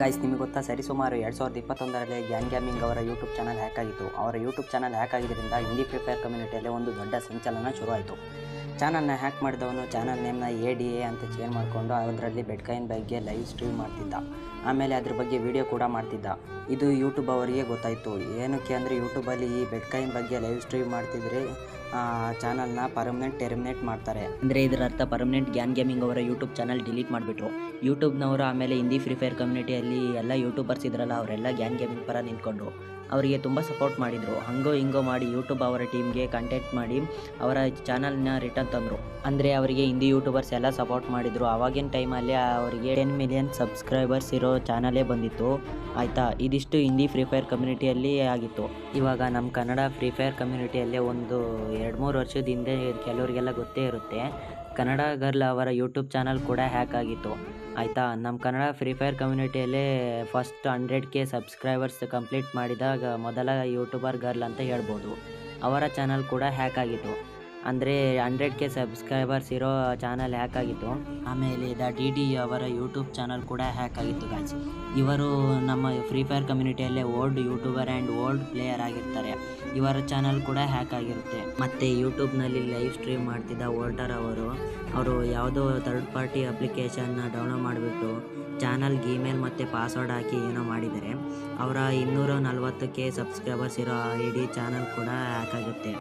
Guys, ನಿಮಗೆ ಗೊತ್ತಾ, ಸರಿಸುಮಾರು 2021ರಲ್ಲಿ ಗ್ಯಾನ್ ಗೇಮಿಂಗ್ ಅವರ ಯೂಟ್ಯೂಬ್ ಚಾನಲ್ ಹ್ಯಾಕ್ ಆಗಿತ್ತು. ಅವರ ಯೂಟ್ಯೂಬ್ ಚಾನಲ್ ಹ್ಯಾಕ್ ಆಗಿದ್ದರಿಂದ ಹಿಂದಿ ಫ್ರೀ ಫೈರ್ ಕಮ್ಯುನಿಟಿಯಲ್ಲಿ ಒಂದು ದೊಡ್ಡ ಸಂಚಲನ ಶುರುವಾಯಿತು. ಚಾನಲ್ನ ಹ್ಯಾಕ್ ಮಾಡಿದವನು ಚಾನಲ್ ನೇಮ್ನ ADA ಅಂತ ಚೇಂಜ್ ಮಾಡಿಕೊಂಡು ಅದರಲ್ಲಿ ಬೆಟ್ಕಾಯಿನ್ ಬಗ್ಗೆ ಲೈವ್ ಸ್ಟ್ರೀಮ್ ಮಾಡ್ತಿದ್ದ. ಆಮೇಲೆ ಅದ್ರ ಬಗ್ಗೆ ವಿಡಿಯೋ ಕೂಡ ಮಾಡ್ತಿದ್ದ. ಇದು ಯೂಟ್ಯೂಬ್ ಅವರಿಗೆ ಗೊತ್ತಾಯಿತು. ಏನಕ್ಕೆ ಅಂದರೆ, ಯೂಟ್ಯೂಬಲ್ಲಿ ಈ ಬೆಟ್ಕಾಯಿನ್ ಬಗ್ಗೆ ಲೈವ್ ಸ್ಟ್ರೀಮ್ ಮಾಡ್ತಿದ್ರೆ ಚಾನಲ್ನ ಟರ್ಮಿನೇಟ್ ಮಾಡ್ತಾರೆ. ಅಂದರೆ ಇದರ ಅರ್ಥ ಪರ್ಮನೆಂಟ್ ಗ್ಯಾನ್ ಗೇಮಿಂಗ್ ಅವರ ಯೂಟ್ಯೂಬ್ ಚಾನಲ್ ಡಿಲೀಟ್ ಮಾಡಿಬಿಟ್ರು. ಯೂಟ್ಯೂಬ್ನವರು ಆಮೇಲೆ ಹಿಂದಿ ಫ್ರೀ ಫೈರ್ ಕಮ್ಯುನಿಟಿಯಲ್ಲಿ ಎಲ್ಲ ಯೂಟ್ಯೂಬರ್ಸ್ ಇದ್ರಲ್ಲ, ಅವರೆಲ್ಲ ಗ್ಯಾನ್ ಗೇಮಿಂಗ್ ಪರ ನಿಂತ್ಕೊಂಡ್ರು. ಅವರಿಗೆ ತುಂಬ ಸಪೋರ್ಟ್ ಮಾಡಿದರು. ಹಂಗೋ ಹಿಂಗೋ ಮಾಡಿ ಯೂಟ್ಯೂಬ್ ಅವರ ಟೀಮ್ಗೆ ಕಾಂಟ್ಯಾಕ್ಟ್ ಮಾಡಿ ಅವರ ಚಾನಲ್ನ ರಿಟರ್ನ್ ತಂದರು. ಅಂದರೆ ಅವರಿಗೆ ಹಿಂದಿ ಯೂಟ್ಯೂಬರ್ಸ್ ಎಲ್ಲ ಸಪೋರ್ಟ್ ಮಾಡಿದರು. ಆವಾಗಿನ ಟೈಮಲ್ಲಿ ಅವರಿಗೆ 10 ಮಿಲಿಯನ್ ಸಬ್ಸ್ಕ್ರೈಬರ್ಸ್ ಇರೋ ಚಾನಲೇ ಬಂದಿತ್ತು. ಆಯಿತಾ, ಇದಿಷ್ಟು ಹಿಂದಿ ಫ್ರೀ ಫೈರ್ ಕಮ್ಯುನಿಟಿಯಲ್ಲಿ ಆಗಿತ್ತು. ಇವಾಗ ನಮ್ಮ ಕನ್ನಡ ಫ್ರೀ ಫೈರ್ ಕಮ್ಯುನಿಟಿಯಲ್ಲೇ ಒಂದು 2-3 ವರ್ಷದ ಹಿಂದೆ ಕೆಲವರಿಗೆಲ್ಲ ಗೊತ್ತೇ ಇರುತ್ತೆ, ಕನ್ನಡ ಗರ್ಲ್ ಅವರ ಯೂಟ್ಯೂಬ್ ಚಾನಲ್ ಕೂಡ ಹ್ಯಾಕ್ ಆಗಿತ್ತು. ಆಯಿತಾ, ನಮ್ಮ ಕನ್ನಡ ಫ್ರೀ ಫೈರ್ ಕಮ್ಯುನಿಟಿಯಲ್ಲೇ ಫಸ್ಟ್ 100K ಸಬ್ಸ್ಕ್ರೈಬರ್ಸ್ ಕಂಪ್ಲೀಟ್ ಮಾಡಿದಾಗ ಮೊದಲ ಯೂಟ್ಯೂಬರ್ ಗರ್ಲ್ ಅಂತ ಹೇಳ್ಬೋದು. ಅವರ ಚಾನಲ್ ಕೂಡ ಹ್ಯಾಕ್ ಆಗಿತ್ತು. ಅಂದರೆ 100K ಸಬ್ಸ್ಕ್ರೈಬರ್ಸ್ ಇರೋ ಚಾನಲ್ ಹ್ಯಾಕ್ ಆಗಿತ್ತು. ಆಮೇಲೆ DD ಅವರ ಯೂಟ್ಯೂಬ್ ಚಾನಲ್ ಕೂಡ ಹ್ಯಾಕ್ ಆಗಿತ್ತು ಗಾಯ್ಸ್. ಇವರು ನಮ್ಮ ಫ್ರೀ ಫೈರ್ ಕಮ್ಯುನಿಟಿಯಲ್ಲೇ old YouTuber and old player ಆಗಿರ್ತಾರೆ. ಇವರ ಚಾನಲ್ ಕೂಡ ಹ್ಯಾಕ್ ಆಗಿರುತ್ತೆ. ಮತ್ತು ಯೂಟ್ಯೂಬ್ನಲ್ಲಿ ಲೈವ್ ಸ್ಟ್ರೀಮ್ ಮಾಡ್ತಿದ್ದ ವೋಲ್ಟರ್ ಅವರು ಯಾವುದೋ ಥರ್ಡ್ ಪಾರ್ಟಿ ಅಪ್ಲಿಕೇಶನ್ನ ಡೌನ್ಲೋಡ್ ಮಾಡಿಬಿಟ್ಟು ಚಾನಲ್ ಇಮೇಲ್ ಮತ್ತು ಪಾಸ್ವರ್ಡ್ ಹಾಕಿ ಏನೋ ಮಾಡಿದ್ದಾರೆ. ಅವರ 240K ಸಬ್ಸ್ಕ್ರೈಬರ್ಸ್ ಇರೋ ID ಚಾನಲ್ ಕೂಡ ಹ್ಯಾಕ್ ಆಗುತ್ತೆ.